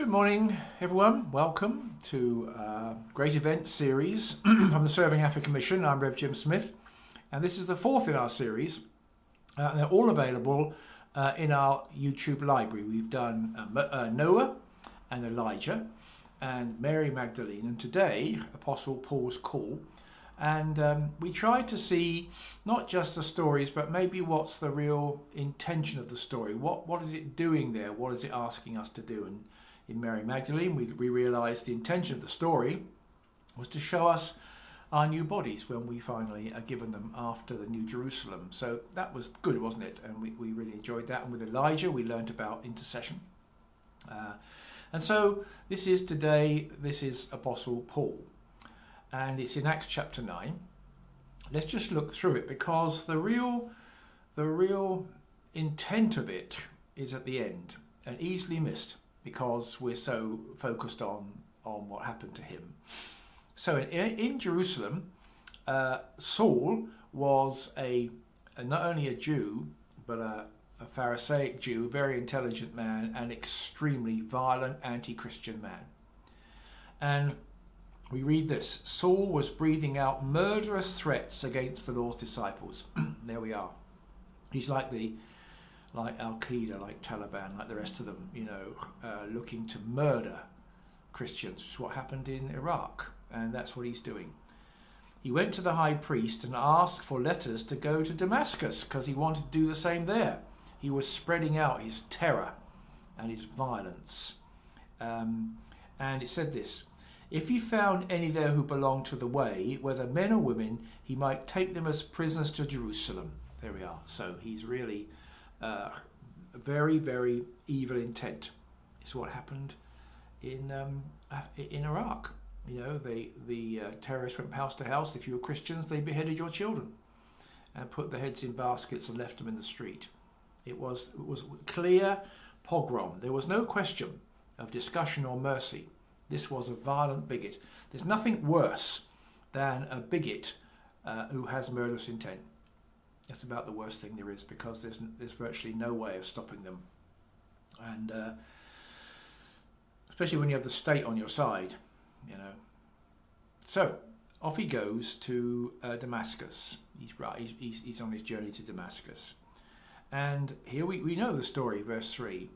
Good morning, everyone. Welcome to Great Events series from the Serving Africa Mission. I'm Rev Jim Smith, and this is the fourth in our series. They're all available in our YouTube library. We've done Noah and Elijah and Mary Magdalene, and today Apostle Paul's call. And we tried to see not just the stories, but maybe what's the real intention of the story. What is it doing there? What is it asking us to do? And in Mary Magdalene, we realised the intention of the story was to show us our new bodies when we finally are given them after the New Jerusalem. So that was good, wasn't it? And we really enjoyed that. And with Elijah, we learnt about intercession. And so this is Apostle Paul. And it's in Acts chapter 9. Let's just look through it, because the real intent of it is at the end and easily missed because we're so focused on what happened to him. So in Jerusalem, Saul was not only a Jew, but a Pharisaic Jew, very intelligent man, and extremely violent anti-Christian man. And we read this: Saul was breathing out murderous threats against the Lord's disciples. There we are. He's like Al-Qaeda, like Taliban, like the rest of them, looking to murder Christians, which is what happened in Iraq, and that's what he's doing. He went to the high priest and asked for letters to go to Damascus because he wanted to do the same there. He was spreading out his terror and his violence. And it said this: if he found any there who belonged to the way, whether men or women, he might take them as prisoners to Jerusalem. There we are. So he's really a very, very evil intent. It's what happened in Iraq. The terrorists went house to house. If you were Christians, they beheaded your children and put their heads in baskets and left them in the street. It was clear pogrom. There was no question of discussion or mercy. This was a violent bigot. There's nothing worse than a bigot who has murderous intent. That's about the worst thing there is, because there's virtually no way of stopping them. And especially when you have the state on your side, So off he goes to Damascus. He's on his journey to Damascus. And here we know the story, verse 3.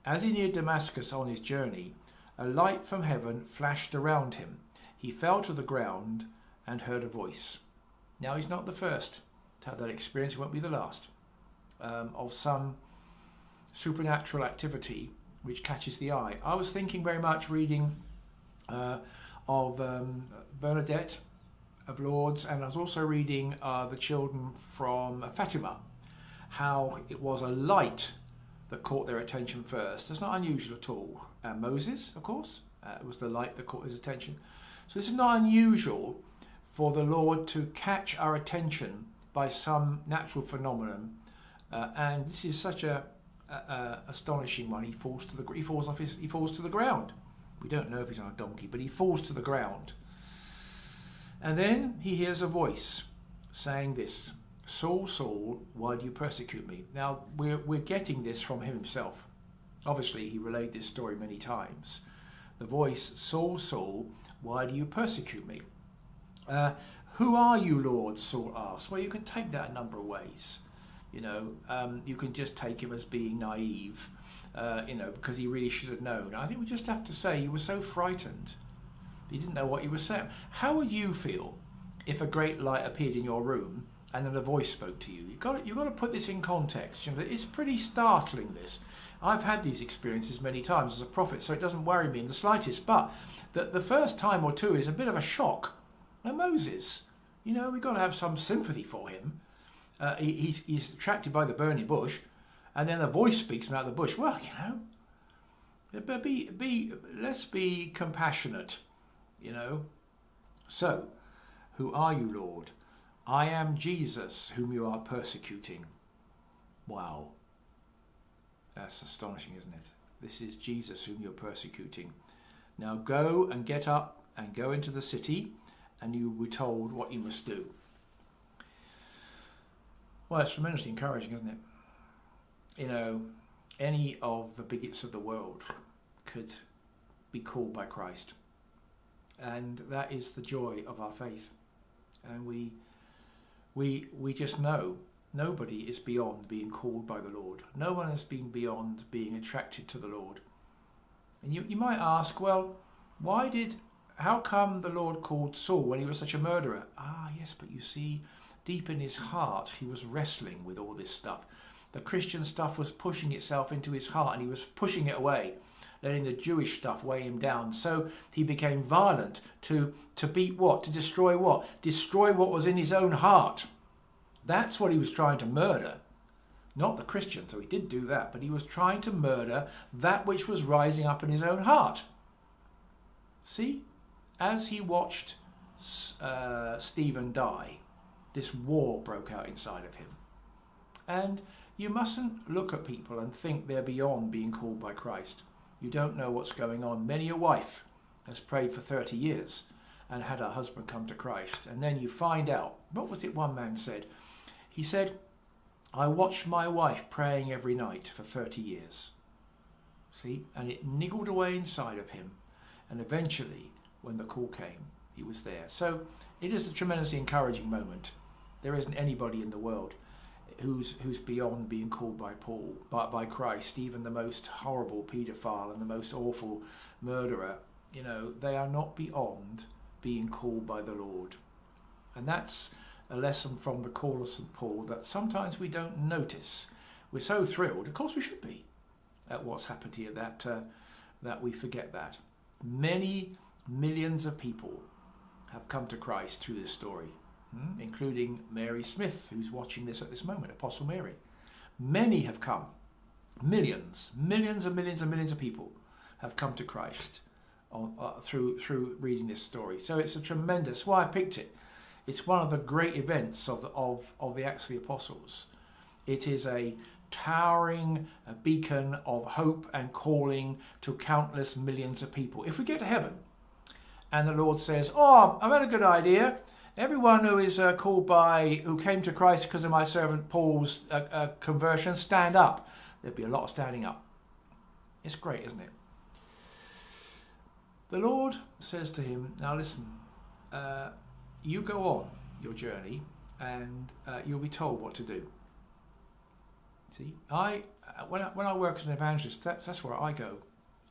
As he neared Damascus on his journey, a light from heaven flashed around him. He fell to the ground and heard a voice. Now, he's not the first to have that experience. He won't be the last of some supernatural activity which catches the eye. I was thinking very much, reading of Bernadette of Lourdes, and I was also reading the children from Fatima, how it was a light that caught their attention first. That's not unusual at all. Moses, of course, it was the light that caught his attention. So this is not unusual for the Lord to catch our attention by some natural phenomenon, and this is such a astonishing one. He falls to the ground. We don't know if he's on a donkey, but he falls to the ground, and then he hears a voice saying this: Saul, Saul, why do you persecute me? Now, we're getting this from him himself. Obviously, he relayed this story many times. The voice, Saul, Saul, why do you persecute me? Who are you, Lord? Saul asked. Well, you can take that a number of ways. You can just take him as being naive, because he really should have known. I think we just have to say he was so frightened. He didn't know what he was saying. How would you feel if a great light appeared in your room and then a voice spoke to you? You've got to put this in context. It's pretty startling, this. I've had these experiences many times as a prophet, so it doesn't worry me in the slightest. But the first time or two is a bit of a shock. And Moses, we've got to have some sympathy for him. He's attracted by the burning bush, and then a voice speaks from out of the bush. Well, let's be compassionate, So, who are you, Lord? I am Jesus, whom you are persecuting. Wow. That's astonishing, isn't it? This is Jesus whom you're persecuting. Now go and get up and go into the city, and you will be told what you must do. Well, it's tremendously encouraging, isn't it? Any of the bigots of the world could be called by Christ. And that is the joy of our faith. And we just know nobody is beyond being called by the Lord. No one has been beyond being attracted to the Lord. And you might ask, well, how come the Lord called Saul when he was such a murderer? Yes, but you see, deep in his heart, he was wrestling with all this stuff. The Christian stuff was pushing itself into his heart, and he was pushing it away, letting the Jewish stuff weigh him down. So he became violent to beat what? To destroy what? Destroy what was in his own heart. That's what he was trying to murder. Not the Christian, so he did do that, but he was trying to murder that which was rising up in his own heart. See, as he watched Stephen die, this war broke out inside of him. And you mustn't look at people and think they're beyond being called by Christ. You don't know what's going on. Many a wife has prayed for 30 years and had her husband come to Christ. And then you find out, what was it one man said? He said, I watched my wife praying every night for 30 years. See, and it niggled away inside of him. And eventually, when the call came, he was there. So it is a tremendously encouraging moment. There isn't anybody in the world who's beyond being called by Paul, by Christ. Even the most horrible paedophile and the most awful murderer, they are not beyond being called by the Lord. And that's a lesson from the call of St. Paul that sometimes we don't notice. We're so thrilled, of course we should be, at what's happened here that we forget that. Many millions of people have come to Christ through this story, including Mary Smith, who's watching this at this moment, Apostle Mary. Many have come. Millions and millions and millions of people have come to Christ through reading this story. So it's a tremendous, why I picked it. It's one of the great events of the Acts of the Apostles. It is a towering beacon of hope and calling to countless millions of people. If we get to heaven and the Lord says, I've had a good idea. Everyone who is who came to Christ because of my servant Paul's conversion, stand up. There'd be a lot of standing up. It's great, isn't it? The Lord says to him, now listen, you go on your journey and you'll be told what to do. See, when I work as an evangelist, that's where I go.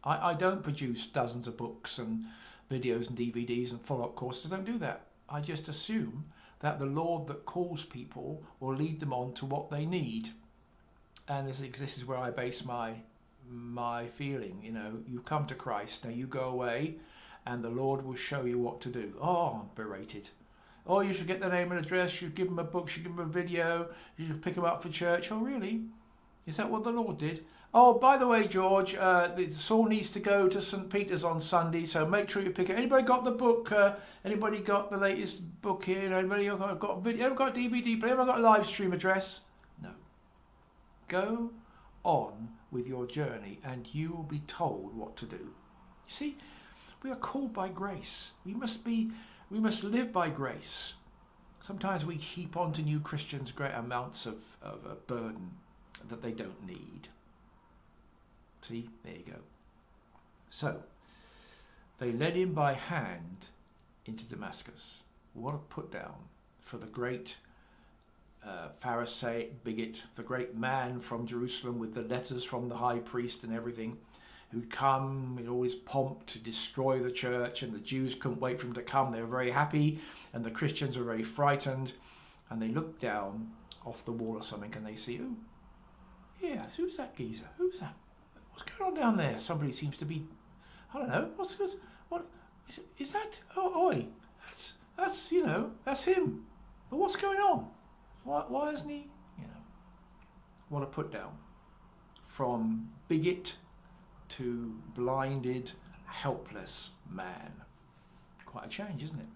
I don't produce dozens of books and videos and DVDs and follow-up courses. I don't do that. I just assume that the Lord that calls people will lead them on to what they need. And this is where I base my feeling. You come to Christ, now you go away and the Lord will show you what to do. I'm berated. You should get their name and address, you should give them a book, you should give them a video, you should pick them up for church. Oh, really? Is that what the Lord did? Oh, by the way, George, Saul needs to go to St. Peter's on Sunday, so make sure you pick it. Anybody got the book? Anybody got the latest book here? Anybody got a video? Anybody got a DVD player? Anybody got a live stream address? No. Go on with your journey and you will be told what to do. You see, we are called by grace. We must live by grace. Sometimes we heap onto new Christians great amounts of a burden that they don't need. See, there you go. So, they led him by hand into Damascus. What a put down for the great Pharisaic bigot, the great man from Jerusalem with the letters from the high priest and everything, who'd come in all his pomp to destroy the church, and the Jews couldn't wait for him to come. They were very happy, and the Christians were very frightened, and they looked down off the wall or something, and they see, who's that geezer? Who's that? What's going on down there? Somebody seems to be, I don't know, what is that? That's him. But what's going on? Why isn't he, what a put down. From bigot to blinded, helpless man. Quite a change, isn't it?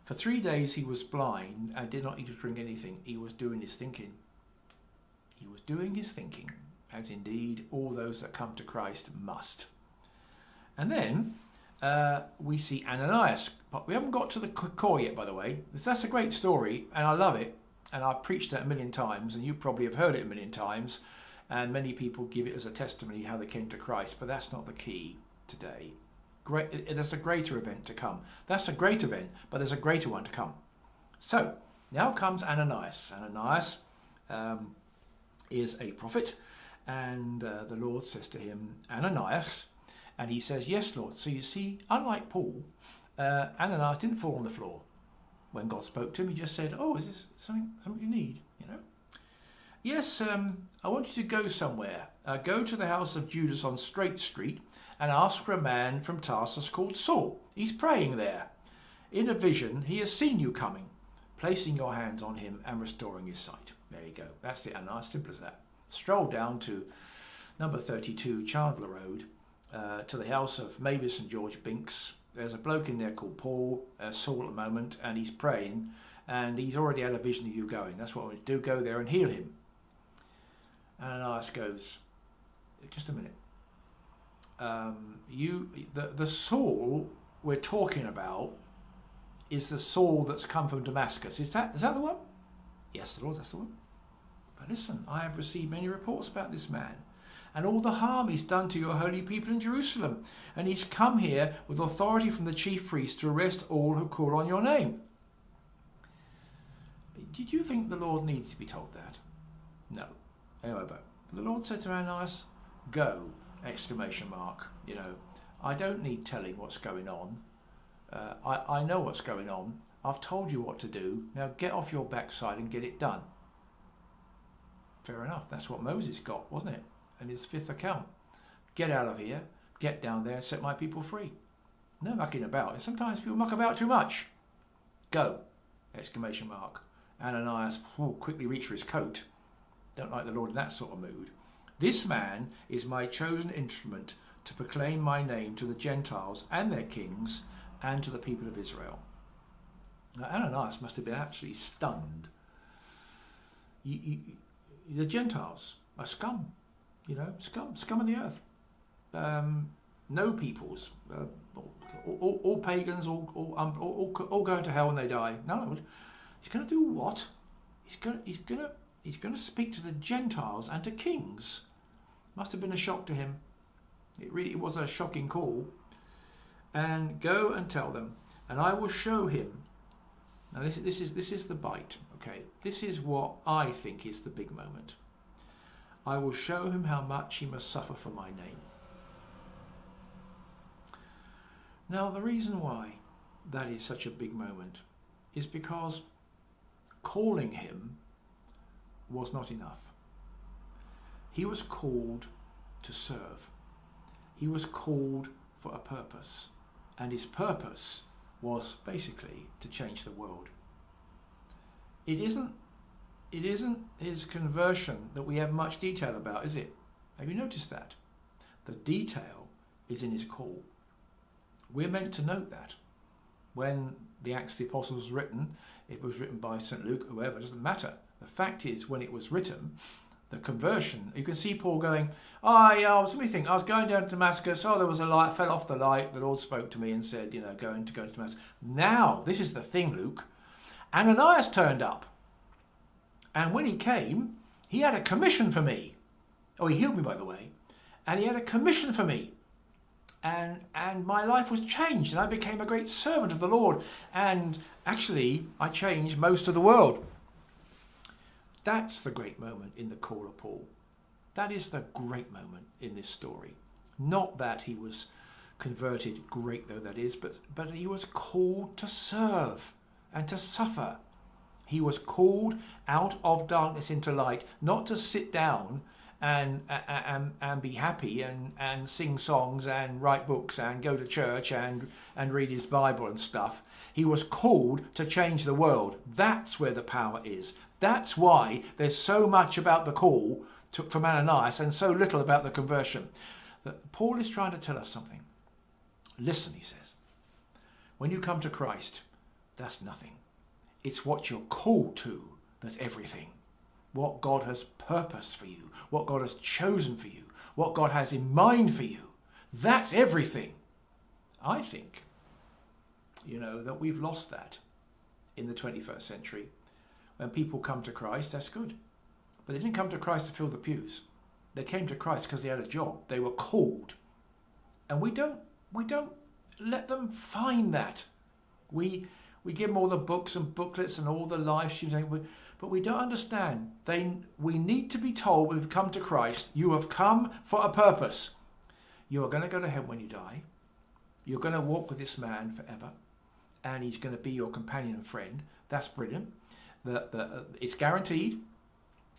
For 3 days he was blind and did not eat or drink anything. He was doing his thinking. He was doing his thinking, as indeed all those that come to Christ must. And then we see Ananias. But we haven't got to the core yet, by the way. That's a great story, and I love it. And I've preached it a million times, and you probably have heard it a million times. and many people give it as a testimony how they came to Christ, but that's not the key today. There's a greater event to come. That's a great event, but there's a greater one to come. So now comes Ananias. Ananias is a prophet, and the Lord says to him, Ananias, and he says, yes, Lord. So you see, unlike Paul, Ananias didn't fall on the floor when God spoke to him. He just said, oh, is this something you need, you know? Yes, I want you to go somewhere. Go to the house of Judas on Straight Street and ask for a man from Tarsus called Saul. He's praying there. In a vision, he has seen you coming, placing your hands on him and restoring his sight. There you go. That's it, Ananias. Simple as that. Stroll down to number 32 Chandler Road to the house of Mavis and George Binks. There's a bloke in there called Paul, Saul at the moment, and he's praying, and he's already had a vision of you going. That's what I want to do. Go there and heal him. Ananias goes, just a minute. The Saul we're talking about is the Saul that's come from Damascus. Is that the one? Yes, Lord, that's the one. But listen, I have received many reports about this man and all the harm he's done to your holy people in Jerusalem. And he's come here with authority from the chief priest to arrest all who call on your name. Did you think the Lord needed to be told that? No. Anyway, but the Lord said to Ananias, go, exclamation mark. You know, I don't need telling what's going on. I know what's going on. I've told you what to do. Now get off your backside and get it done. Fair enough. That's what Moses got, wasn't it? In his 5th account. Get out of here. Get down there and set my people free. No mucking about. And sometimes people muck about too much. Go, exclamation mark. Ananias quickly reached for his coat. Don't like the Lord in that sort of mood. This man is my chosen instrument to proclaim my name to the Gentiles and their kings and to the people of Israel. Now, Ananias must have been absolutely stunned. The Gentiles are scum, you know, scum of the earth. No peoples, all pagans, all going to hell when they die. No, he's going to do what? He's going to speak to the Gentiles and to kings. Must have been a shock to him. It really was a shocking call. And go and tell them, and I will show him. Now this is the bite. Okay, this is what I think is the big moment. I will show him how much he must suffer for my name. Now the reason why that is such a big moment is because calling him was not enough. He was called to serve. He was called for a purpose. And his purpose was basically to change the world. It isn't his conversion that we have much detail about, is it? Have you noticed that? The detail is in his call. We're meant to note that. When the Acts of the Apostles was written, it was written by St. Luke, whoever, it doesn't matter. The fact is, when it was written, the conversion, you can see Paul going, I was going down to Damascus, there was a light, fell off the light, the Lord spoke to me and said, go to Damascus. Now, this is the thing, Luke, Ananias turned up. And when he came, he had a commission for me. Oh, he healed me, by the way. And he had a commission for me. And my life was changed, and I became a great servant of the Lord. And actually, I changed most of the world. That's the great moment in the call of Paul. That is the great moment in this story. Not that he was converted, great though that is, but he was called to serve and to suffer. He was called out of darkness into light, not to sit down and be happy and sing songs and write books and go to church and read his Bible and stuff. He was called to change the world. That's where the power is. That's why there's so much about the call from Ananias and so little about the conversion. That Paul is trying to tell us something. Listen, he says, when you come to Christ, that's nothing. It's what you're called to that's everything. What God has purposed for you, what God has chosen for you, what God has in mind for you, that's everything. I think, that we've lost that in the 21st century. When people come to Christ, that's good. But they didn't come to Christ to fill the pews. They came to Christ because they had a job. They were called. And we don't let them find that. We give them all the books and booklets and all the live streams, but we don't understand. We need to be told we've come to Christ. You have come for a purpose. You are going to go to heaven when you die. You're going to walk with this man forever, and he's going to be your companion and friend. That's brilliant. It's guaranteed.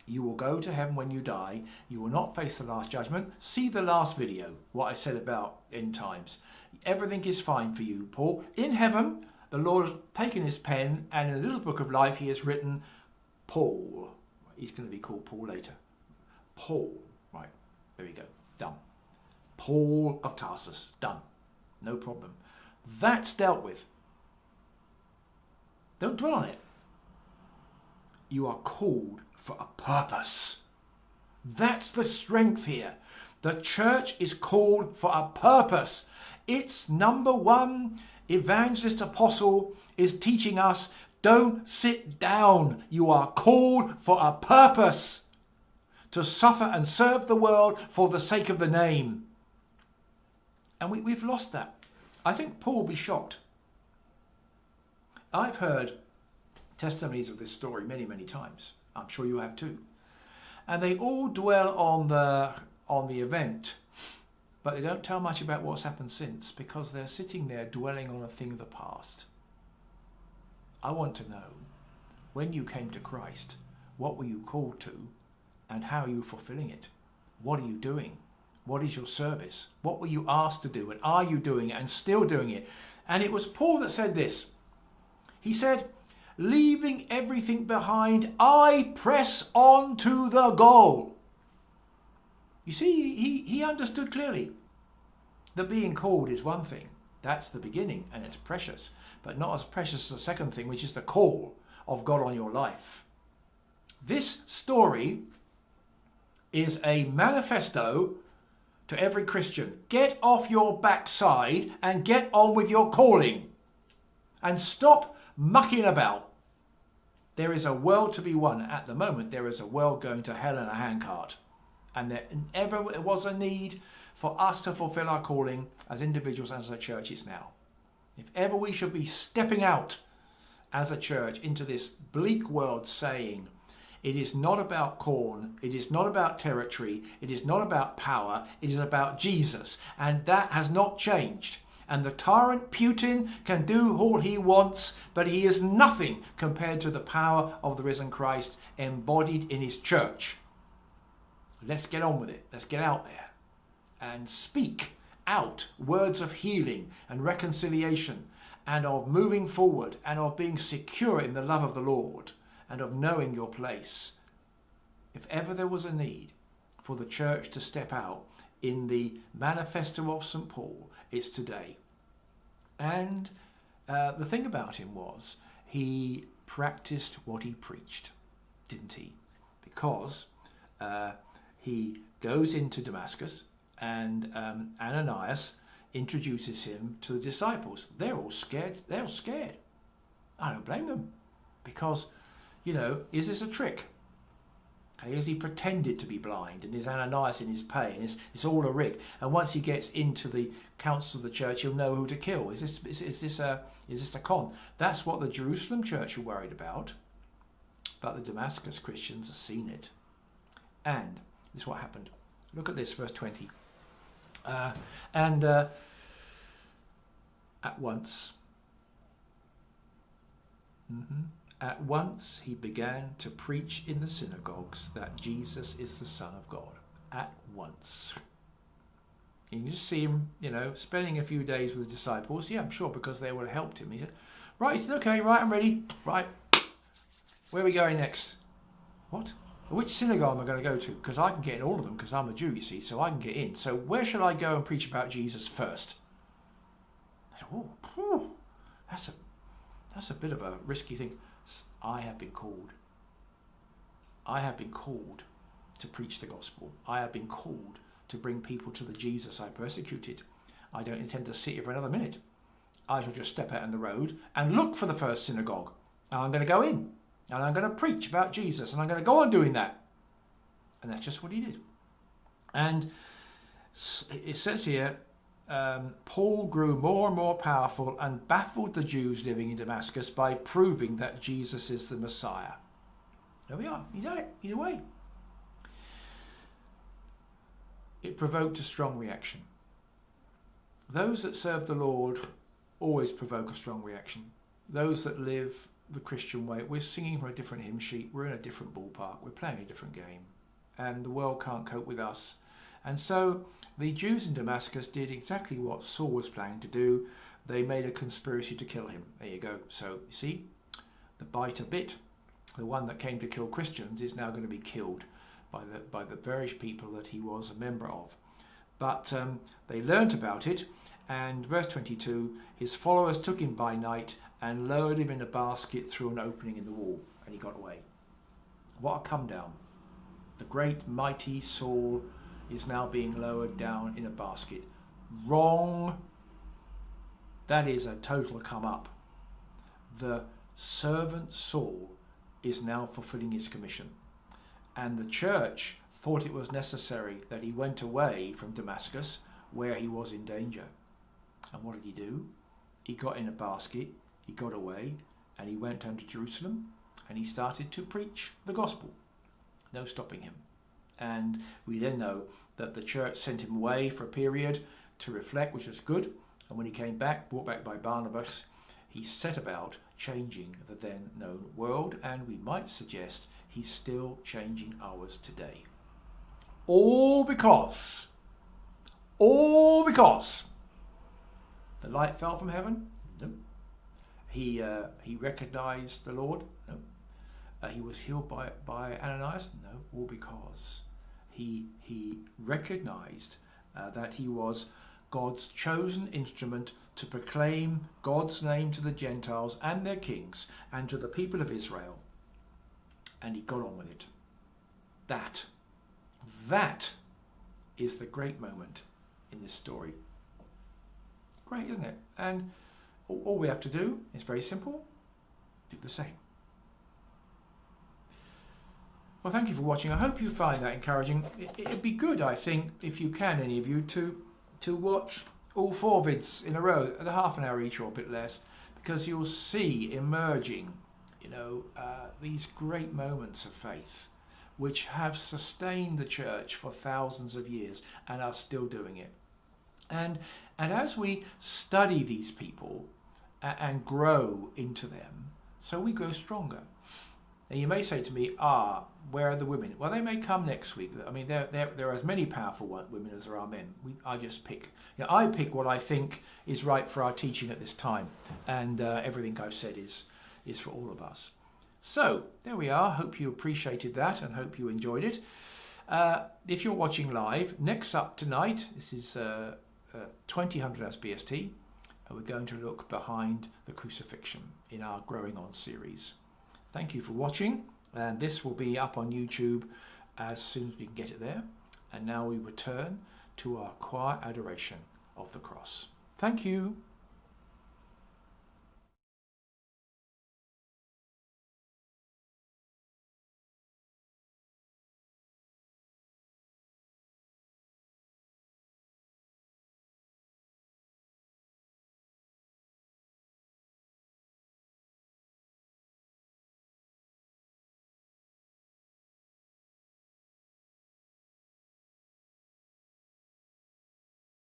You will go to heaven when you die. You will not face the last judgment. See the last video, what I said about end times. Everything is fine for you, Paul. In heaven, the Lord has taken his pen, and in the little book of life, he has written Paul. He's going to be called Paul later. Paul. Right, there we go. Done. Paul of Tarsus. Done. No problem. That's dealt with. Don't dwell on it. You are called for a purpose. That's the strength here. The church is called for a purpose. Its number one evangelist apostle is teaching us, don't sit down. You are called for a purpose. To suffer and serve the world for the sake of the name. And we've lost that. I think Paul will be shocked. I've heard testimonies of this story many, many times. I'm sure you have too. And they all dwell on the event, but they don't tell much about what's happened since, because they're sitting there dwelling on a thing of the past. I want to know, when you came to Christ, what were you called to, and how are you fulfilling it? What are you doing? What is your service? What were you asked to do? And are you doing it and still doing it? And it was Paul that said this. He said, leaving everything behind, I press on to the goal. You see, he understood clearly that being called is one thing. That's the beginning, and it's precious. But not as precious as the second thing, which is the call of God on your life. This story is a manifesto to every Christian. Get off your backside and get on with your calling. And stop mucking about. There is a world to be won. At the moment, there is a world going to hell in a handcart. And there ever was a need for us to fulfill our calling as individuals and as a church, it's now. If ever we should be stepping out as a church into this bleak world saying, it is not about corn, it is not about territory, it is not about power, it is about Jesus. And that has not changed. And the tyrant Putin can do all he wants, but he is nothing compared to the power of the risen Christ embodied in his church. Let's get on with it. Let's get out there and speak out words of healing and reconciliation and of moving forward and of being secure in the love of the Lord and of knowing your place. If ever there was a need for the church to step out in the manifesto of St. Paul, it's today. And the thing about him was he practiced what he preached, didn't he? Because he goes into Damascus and Ananias introduces him to the disciples. They're all scared. They're all scared. I don't blame them, because, you know, is this a trick? Has he pretended to be blind, and is Ananias in his pay, and it's all a rig? And once he gets into the council of the church, he'll know who to kill. Is this a con? That's what the Jerusalem church were worried about, but the Damascus Christians have seen it, and this is what happened. Look at this, verse 20. At once. At once he began to preach in the synagogues that Jesus is the Son of God. At once. And you just see him, you know, spending a few days with the disciples. Yeah, I'm sure, because they would have helped him. He said, right, he said, okay, right, I'm ready. Right, where are we going next? What? Which synagogue am I going to go to? Because I can get in all of them, because I'm a Jew, you see, so I can get in. So where should I go and preach about Jesus first? I said, oh, that's a bit of a risky thing. I have been called. I have been called to preach the gospel. I have been called to bring people to the Jesus I persecuted. I don't intend to sit here for another minute. I shall just step out on the road and look for the first synagogue. And I'm going to go in. And I'm going to preach about Jesus. And I'm going to go on doing that. And that's just what he did. And it says here, Paul grew more and more powerful and baffled the Jews living in Damascus by proving that Jesus is the Messiah. There we are. He's at it. He's away. It provoked a strong reaction. Those that serve the Lord always provoke a strong reaction. Those that live the Christian way, we're singing from a different hymn sheet, we're in a different ballpark, we're playing a different game, and the world can't cope with us. And so the Jews in Damascus did exactly what Saul was planning to do. They made a conspiracy to kill him. There you go. So you see, the biter bit. The one that came to kill Christians is now going to be killed by the very people that he was a member of. But they learnt about it, and verse 22, his followers took him by night and lowered him in a basket through an opening in the wall, and he got away. What a come down. The great mighty Saul is now being lowered down in a basket. Wrong. That is a total come up. The servant Saul is now fulfilling his commission. And the church thought it was necessary that he went away from Damascus, where he was in danger. And what did he do? He got in a basket, he got away, and he went down to Jerusalem, and he started to preach the gospel. No stopping him. And we then know that the church sent him away for a period to reflect, which was good. And when he came back, brought back by Barnabas, he set about changing the then known world, and we might suggest he's still changing ours today. All because the light fell from heaven? No. He recognized the Lord? No. He was healed by Ananias? No. All because he recognized that he was God's chosen instrument to proclaim God's name to the Gentiles and their kings and to the people of Israel. And he got on with it. That is the great moment in this story. Great, isn't it? And all we have to do is very simple. Do the same. Well, thank you for watching. I hope you find that encouraging. It'd be good, I think, if you can, any of you, to watch all 4 vids in a row at a half an hour each or a bit less, because you'll see emerging, these great moments of faith which have sustained the church for thousands of years and are still doing it. And as we study these people and grow into them, so we grow stronger. And you may say to me, where are the women? Well, they may come next week. I mean, there are as many powerful women as there are men. I just pick. I pick what I think is right for our teaching at this time. And everything I've said is for all of us. So, there we are. Hope you appreciated that and hope you enjoyed it. If you're watching live, next up tonight, this is 2000 SBST. We're going to look behind the crucifixion in our Growing On series. Thank you for watching, and this will be up on YouTube as soon as we can get it there. And now we return to our quiet adoration of the cross. Thank you.